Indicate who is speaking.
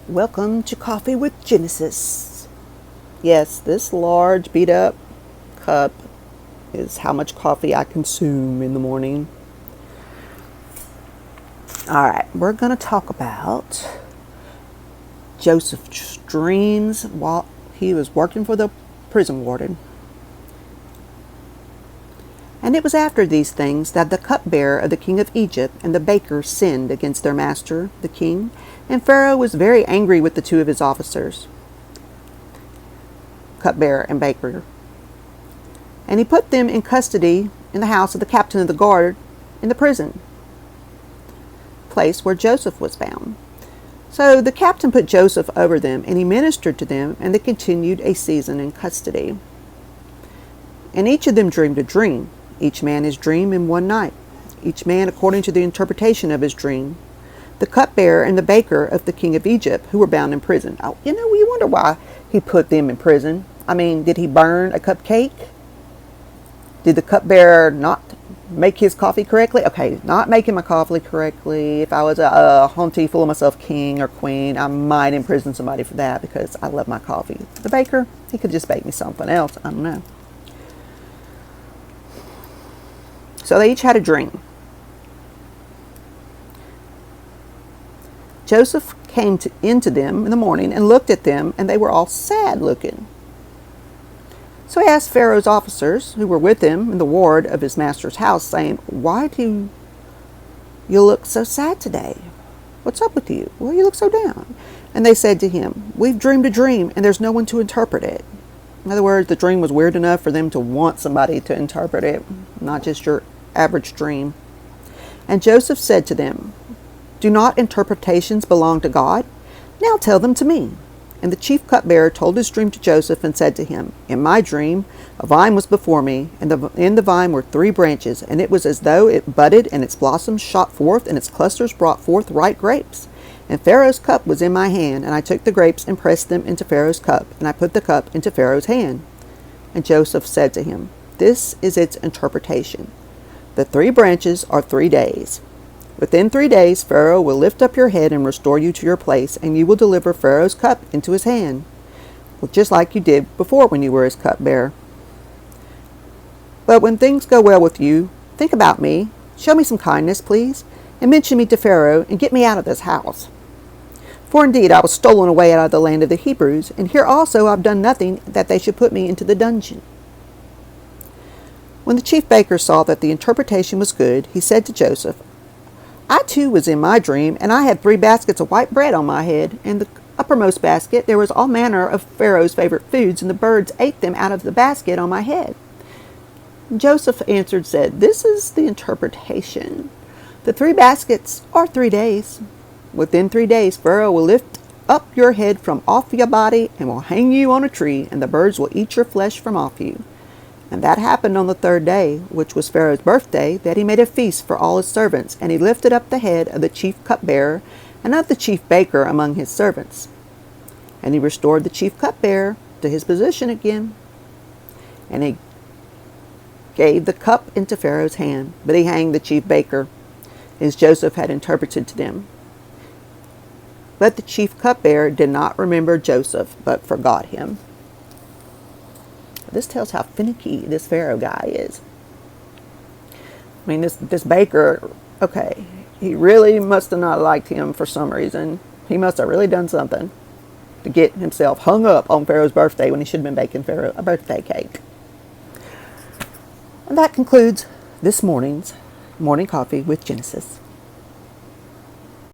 Speaker 1: Welcome to Coffee with Genesis. Yes, this large beat up cup is how much coffee I consume in the morning. Alright, we're going to talk about Joseph's dreams while he was working for the prison warden. And it was after these things that the cupbearer of the king of Egypt and the baker sinned against their master, the king, and Pharaoh was very angry with the two of his officers, cupbearer and baker. And he put them in custody in the house of the captain of the guard in the prison place where Joseph was bound. So the captain put Joseph over them, and he ministered to them, and they continued a season in custody. And each of them dreamed a dream, each man his dream in one night, each man according to the interpretation of his dream. The cupbearer and the baker of the king of Egypt, who were bound in prison. Oh, we wonder why he put them in prison. I mean, did he burn a cupcake? Did the cupbearer not make his coffee correctly? Okay, not making my coffee correctly. If I was a hunty full of myself king or queen, I might imprison somebody for that because I love my coffee. The baker, he could just bake me something else. I don't know. So they each had a dream. Joseph came into them in the morning and looked at them, and they were all sad looking. So he asked Pharaoh's officers who were with him in the ward of his master's house, saying, "Why do you look so sad today? What's up with you? Well, you look so down." And they said to him, "We've dreamed a dream, and there's no one to interpret it." In other words, the dream was weird enough for them to want somebody to interpret it, not just your average dream. And Joseph said to them, "Do not interpretations belong to God? Now tell them to me." And the chief cupbearer told his dream to Joseph and said to him, "In my dream, a vine was before me, and in the vine were 3 branches, and it was as though it budded, and its blossoms shot forth, and its clusters brought forth ripe grapes. And Pharaoh's cup was in my hand, and I took the grapes and pressed them into Pharaoh's cup, and I put the cup into Pharaoh's hand." And Joseph said to him, "This is its interpretation. The 3 branches are 3 days. Within 3 days, Pharaoh will lift up your head and restore you to your place, and you will deliver Pharaoh's cup into his hand, just like you did before when you were his cupbearer. But when things go well with you, think about me, show me some kindness, please, and mention me to Pharaoh, and get me out of this house. For indeed I was stolen away out of the land of the Hebrews, and here also I've done nothing that they should put me into the dungeon." When the chief baker saw that the interpretation was good, he said to Joseph, "I too was in my dream, and I had 3 baskets of white bread on my head. In the uppermost basket there was all manner of Pharaoh's favorite foods, and the birds ate them out of the basket on my head." And Joseph answered, said, "This is the interpretation. The 3 baskets are 3 days. Within 3 days Pharaoh will lift up your head from off your body, and will hang you on a tree, and the birds will eat your flesh from off you." And that happened on the 3rd day, which was Pharaoh's birthday, that he made a feast for all his servants, and he lifted up the head of the chief cupbearer and of the chief baker among his servants. And he restored the chief cupbearer to his position again. And he gave the cup into Pharaoh's hand, but he hanged the chief baker, as Joseph had interpreted to them. But the chief cupbearer did not remember Joseph, but forgot him. This tells how finicky this Pharaoh guy is. I mean, this baker, okay, he really must have not liked him for some reason. He must have really done something to get himself hung up on Pharaoh's birthday when he should have been baking Pharaoh a birthday cake. And that concludes this morning's Morning Coffee with Genesis.